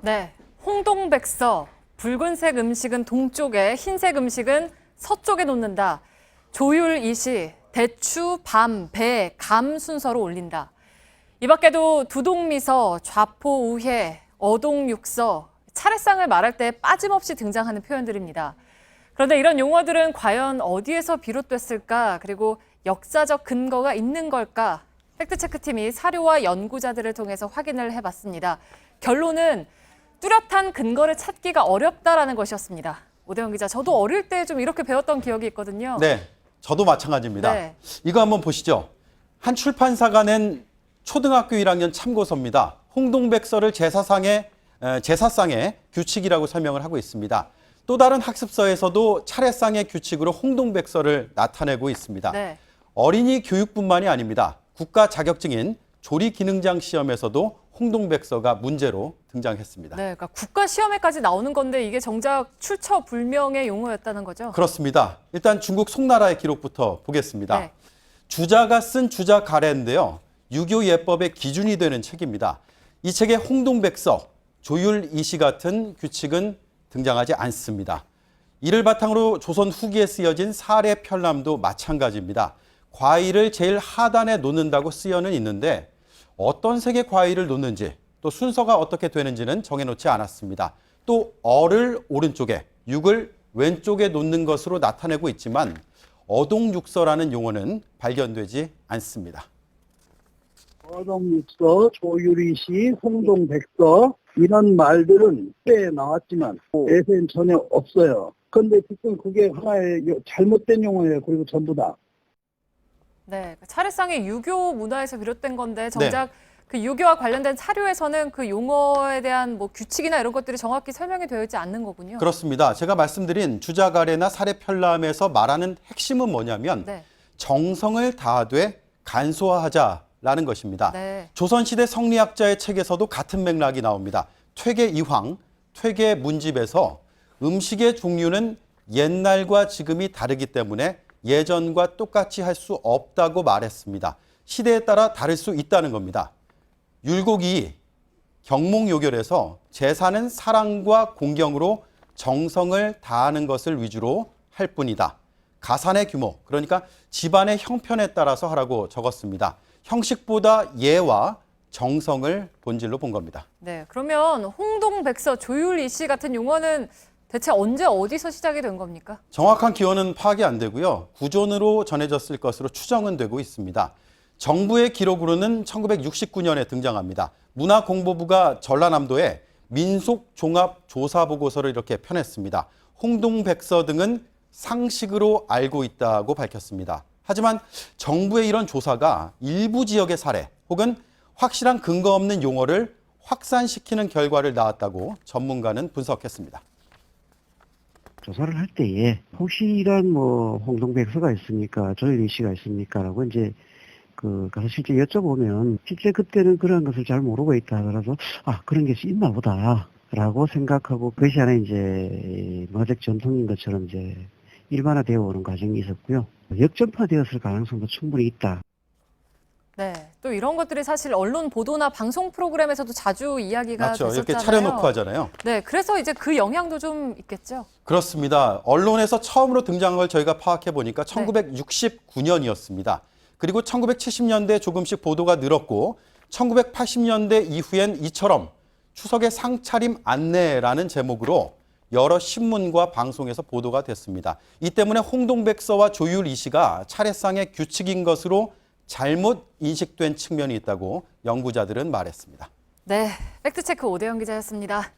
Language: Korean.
네, 홍동백서. 붉은색 음식은 동쪽에, 흰색 음식은 서쪽에 놓는다. 조율 이시, 대추, 밤, 배, 감 순서로 올린다. 이 밖에도 두동미서, 좌포우회, 어동육서, 차례상을 말할 때 빠짐없이 등장하는 표현들입니다. 그런데 이런 용어들은 과연 어디에서 비롯됐을까? 그리고 역사적 근거가 있는 걸까? 팩트체크팀이 사료와 연구자들을 통해서 확인을 해봤습니다. 결론은 뚜렷한 근거를 찾기가 어렵다라는 것이었습니다. 오대영 기자, 저도 어릴 때 좀 이렇게 배웠던 기억이 있거든요. 네, 저도 마찬가지입니다. 네. 이거 한번 보시죠. 한 출판사가 낸 초등학교 1학년 참고서입니다. 홍동백서를 제사상의 규칙이라고 설명을 하고 있습니다. 또 다른 학습서에서도 차례상의 규칙으로 홍동백서를 나타내고 있습니다. 네. 어린이 교육뿐만이 아닙니다. 국가 자격증인 조리기능장 시험에서도 홍동백서가 문제로 등장했습니다. 네, 그러니까 국가 시험에까지 나오는 건데 이게 정작 출처불명의 용어였다는 거죠? 그렇습니다. 일단 중국 송나라의 기록부터 보겠습니다. 네. 주자가 쓴 주자 가래인데요. 유교 예법의 기준이 되는 책입니다. 이 책에 홍동백서, 조율이시 같은 규칙은 등장하지 않습니다. 이를 바탕으로 조선 후기에 쓰여진 사례편람도 마찬가지입니다. 과일을 제일 하단에 놓는다고 쓰여는 있는데 어떤 색의 과일을 놓는지 또 순서가 어떻게 되는지는 정해놓지 않았습니다. 또 어를 오른쪽에, 육을 왼쪽에 놓는 것으로 나타내고 있지만 어동육서라는 용어는 발견되지 않습니다. 어동육서, 조율이시, 홍동백서 이런 말들은 꽤 나왔지만 에세는 전혀 없어요. 그런데 지금 그게 하나의 잘못된 용어예요. 그리고 전부 다. 네, 차례상이 유교 문화에서 비롯된 건데 정작 그 유교와 관련된 사료에서는 그 용어에 대한 뭐 규칙이나 이런 것들이 정확히 설명이 되어 있지 않는 거군요. 그렇습니다. 제가 말씀드린 주자가래나 사례편람에서 말하는 핵심은 뭐냐면 네. 정성을 다하되 간소화하자라는 것입니다. 네. 조선시대 성리학자의 책에서도 같은 맥락이 나옵니다. 퇴계이황, 퇴계문집에서 음식의 종류는 옛날과 지금이 다르기 때문에 예전과 똑같이 할 수 없다고 말했습니다. 시대에 따라 다를 수 있다는 겁니다. 율곡이 경몽요결에서 제사는 사랑과 공경으로 정성을 다하는 것을 위주로 할 뿐이다. 가산의 규모, 그러니까 집안의 형편에 따라서 하라고 적었습니다. 형식보다 예와 정성을 본질로 본 겁니다. 네, 그러면 홍동백서, 조율이시 같은 용어는 대체 언제 어디서 시작이 된 겁니까? 정확한 기원은 파악이 안 되고요. 구존으로 전해졌을 것으로 추정은 되고 있습니다. 정부의 기록으로는 1969년에 등장합니다. 문화공보부가 전라남도에 민속종합조사보고서를 이렇게 펴냈습니다. 홍동백서 등은 상식으로 알고 있다고 밝혔습니다. 하지만 정부의 이런 조사가 일부 지역의 사례 혹은 확실한 근거 없는 용어를 확산시키는 결과를 낳았다고 전문가는 분석했습니다. 조사를 할 때에 혹시 이런 홍동백서가 있습니까? 조율이시가 있습니까? 라고 이제 가서 실제 여쭤보면 실제 그때는 그런 것을 잘 모르고 있다 하더라도 그런 게 있나 보다 라고 생각하고 그것이 하나 이제 문화적 전통인 것처럼 이제 일반화되어 오는 과정이 있었고요. 역전파되었을 가능성도 충분히 있다. 네, 또 이런 것들이 사실 언론 보도나 방송 프로그램에서도 자주 이야기가 맞죠. 됐었잖아요. 이렇게 차려놓고 하잖아요. 네, 그래서 이제 그 영향도 좀 있겠죠. 그렇습니다. 언론에서 처음으로 등장한 걸 저희가 파악해 보니까 1969년이었습니다. 그리고 1970년대 조금씩 보도가 늘었고 1980년대 이후엔 이처럼 추석의 상차림 안내라는 제목으로 여러 신문과 방송에서 보도가 됐습니다. 이 때문에 홍동백서와 조율이시가 차례상의 규칙인 것으로 잘못 인식된 측면이 있다고 연구자들은 말했습니다. 네, 팩트체크 오대영 기자였습니다.